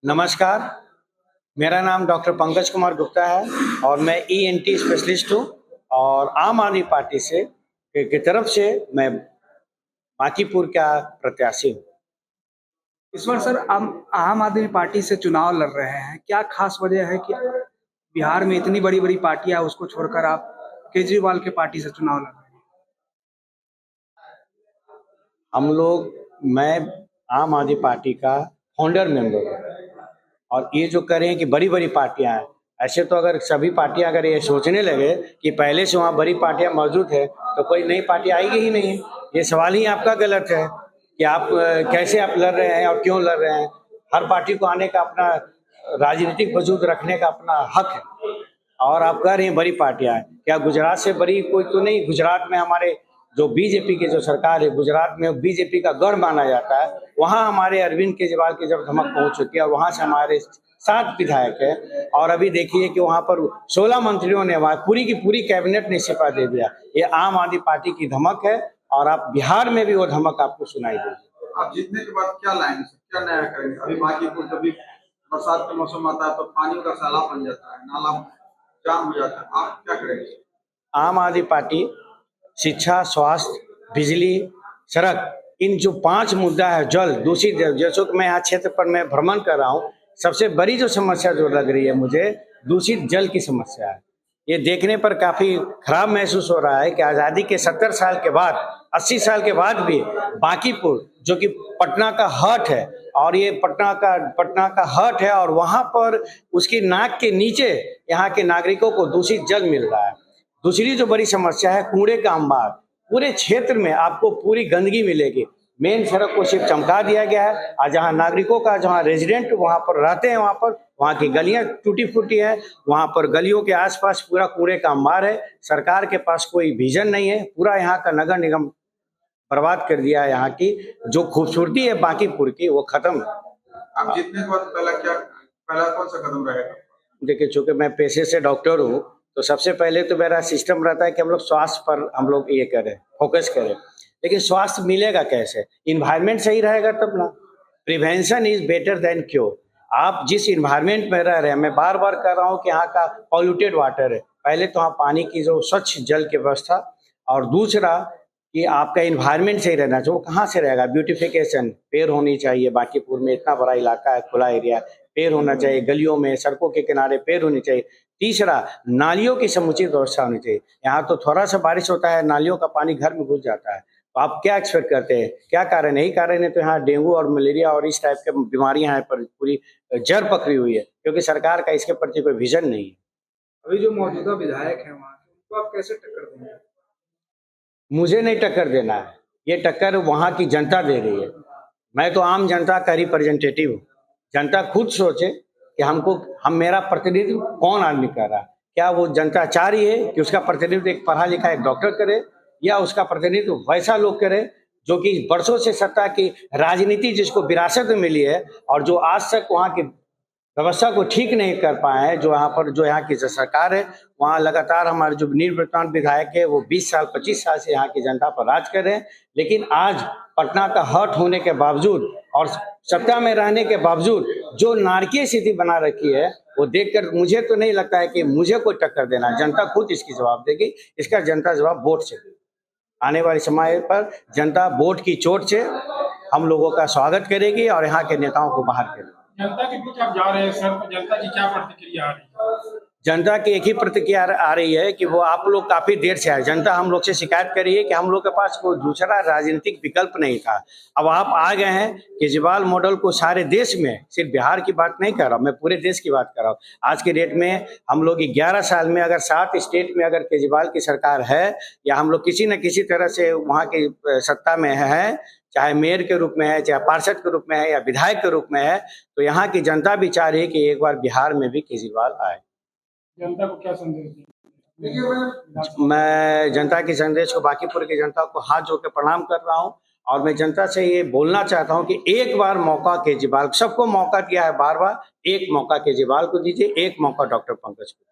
नमस्कार, मेरा नाम डॉक्टर पंकज कुमार गुप्ता है और मैं ईएनटी स्पेशलिस्ट हूँ और आम आदमी पार्टी से की तरफ से मैं बांकीपुर का प्रत्याशी हूँ। इस बार सर आम आदमी पार्टी से चुनाव लड़ रहे हैं, क्या खास वजह है कि बिहार में इतनी बड़ी बड़ी पार्टियां उसको छोड़कर आप केजरीवाल के पार्टी से चुनाव लड़ रहे हैं? मैं आम आदमी पार्टी का फाउंडर मेंबर हूँ और ये जो करें कि बड़ी बड़ी पार्टियां हैं, ऐसे तो अगर सभी पार्टियां अगर ये सोचने लगे कि पहले से वहाँ बड़ी पार्टियां मौजूद है तो कोई नई पार्टी आएगी ही नहीं। ये सवाल ही आपका गलत है कि आप कैसे आप लड़ रहे हैं और क्यों लड़ रहे हैं। हर पार्टी को आने का अपना राजनीतिक वजूद रखने का अपना हक है और आप कह रहे हैं बड़ी पार्टियां हैं, क्या गुजरात से बड़ी कोई तो नहीं। गुजरात में हमारे जो बीजेपी की जो सरकार है, गुजरात में बीजेपी का गढ़ माना जाता है, वहाँ हमारे अरविंद केजरीवाल की जब धमक पहुंच चुकी है और वहाँ से हमारे 7 विधायक है और अभी देखिए कि वहाँ पर 16 मंत्रियों ने वहाँ पूरी की पूरी कैबिनेट ने इस्तीफा दे दिया। ये आम आदमी पार्टी की धमक है और आप बिहार में भी वो धमक आपको सुनाई देगी। आप जीतने के बाद क्या लाएंगे, क्या नया करेंगे? अभी बांकीपुर जब भी बरसात का मौसम आता है तो पानी का सैलाब बन जाता है, नाला जाम हो जाता है, आप क्या करेंगे? आम आदमी पार्टी शिक्षा, स्वास्थ्य, बिजली, सड़क, इन जो 5 मुद्दा है, जल दूषित जल, जैसे कि मैं यहाँ क्षेत्र पर मैं भ्रमण कर रहा हूँ, सबसे बड़ी जो समस्या जो लग रही है मुझे, दूषित जल की समस्या है। ये देखने पर काफी खराब महसूस हो रहा है कि आज़ादी के 70 साल के बाद, 80 साल के बाद भी बांकीपुर जो कि पटना का हार्ट है और ये पटना का हार्ट है और वहाँ पर उसकी नाक के नीचे यहाँ के नागरिकों को दूषित जल मिल रहा है। दूसरी जो बड़ी समस्या है कूड़े का अंबार, पूरे क्षेत्र में आपको पूरी गंदगी मिलेगी। मेन सड़क को सिर्फ चमका दिया गया है और जहाँ नागरिकों का जहाँ रेजिडेंट वहाँ पर रहते हैं वहाँ की गलियां टूटी फूटी है, वहाँ पर गलियों के आसपास पूरा कूड़े का अंबार है। सरकार के पास कोई विजन नहीं है, पूरा यहाँ का नगर निगम बर्बाद कर दिया है। यहाँ की जो खूबसूरती है बांकीपुर की वो खत्म है। आप जीतने के बाद पहला कौन सा कदम रहेगा? देखिए, चूंकि मैं पेशे से डॉक्टर हूँ तो सबसे पहले तो मेरा सिस्टम रहता है कि हम लोग स्वास्थ्य पर हम लोग ये करें, फोकस करें। लेकिन स्वास्थ्य मिलेगा कैसे? इन्वायरमेंट सही रहेगा तब ना। Prevention is better than cure. आप जिस इन्वायरमेंट में रह रहे हैं, मैं बार बार कह रहा हूँ कि यहाँ का पॉल्यूटेड वाटर है, पहले तो वहाँ पानी की जो स्वच्छ जल की व्यवस्था और दूसरा कि आपका इन्वायरमेंट सही रहना चाहिए। वो कहाँ से रहेगा? ब्यूटिफिकेशन, पेड़ होनी चाहिए। बांकीपुर में इतना बड़ा इलाका है, खुला एरिया, पेड़ होना चाहिए। गलियों में, सड़कों के किनारे पेड़ होनी चाहिए। तीसरा, नालियों की समुचित व्यवस्था होनी चाहिए। यहाँ तो थोड़ा सा बारिश होता है, नालियों का पानी घर में घुस जाता है। तो आप क्या एक्सपेक्ट करते हैं? क्या कारण है? यही कारण है तो यहाँ डेंगू और मलेरिया और इस टाइप के बीमारियां हैं पर पूरी जड़ पकड़ी हुई है, क्योंकि सरकार का इसके प्रति कोई विजन नहीं है। अभी जो मौजूदा विधायक हैं वहाँ के, उनको आप कैसे टक्कर देंगे? मुझे नहीं टक्कर देना है, ये टक्कर वहाँ की जनता दे रही है। मैं तो आम जनता का रिप्रेजेंटेटिव हूँ। जनता खुद सोचे कि हम मेरा प्रतिनिधित्व कौन आदमी कर रहा है। क्या वो जनता चाह रही है कि उसका प्रतिनिधित्व एक पढ़ा लिखा एक डॉक्टर करे, या उसका प्रतिनिधित्व वैसा लोग करे जो कि वर्षों से सत्ता की राजनीति जिसको विरासत में मिली है और जो आज तक वहाँ की व्यवस्था को ठीक नहीं कर पाए हैं। जो यहाँ की सरकार है, वहाँ लगातार हमारे जो निवर्तमान विधायक है वो 20 साल 25 साल से यहाँ की जनता पर राज कर रहे हैं। लेकिन आज पटना का हर्ट होने के बावजूद और सत्ता में रहने के बावजूद जो नारकीय स्थिति बना रखी है, वो देखकर मुझे तो नहीं लगता है कि मुझे कोई टक्कर देना। जनता खुद इसकी जवाब देगी। इसका जनता जवाब वोट से देगी। आने वाले समय पर जनता वोट की चोट से हम लोगों का स्वागत करेगी और यहाँ के नेताओं को बाहर करेगी। जनता के बीच आप जा रहे हैं सर, तो जनता की क्या प्रतिक्रिया आ रही है? जनता की एक ही प्रतिक्रिया आ रही है कि वो आप लोग काफी देर से आए। जनता हम लोग से शिकायत कर रही है कि हम लोग के पास कोई दूसरा राजनीतिक विकल्प नहीं था। अब आप आ गए हैं। केजरीवाल मॉडल को सारे देश में, सिर्फ बिहार की बात नहीं कर रहा हूँ, मैं पूरे देश की बात कर रहा हूँ। आज के डेट में हम लोग 11 साल में अगर 7 स्टेट में अगर केजरीवाल की सरकार है या हम लोग किसी न किसी तरह से वहाँ की सत्ता में है, चाहे मेयर के रूप में है, चाहे पार्षद के रूप में है या विधायक के रूप में है, तो यहाँ की जनता भी चाह रही है कि एक बार बिहार में भी केजरीवाल आए। जनता को क्या संदेश दें? मैं जनता के संदेश को, बांकीपुर की जनता को हाथ जोड़ के प्रणाम कर रहा हूँ और मैं जनता से ये बोलना चाहता हूँ कि एक बार मौका केजरीवाल, सबको मौका दिया है बार बार, एक मौका केजरीवाल को दीजिए, एक मौका डॉक्टर पंकज को।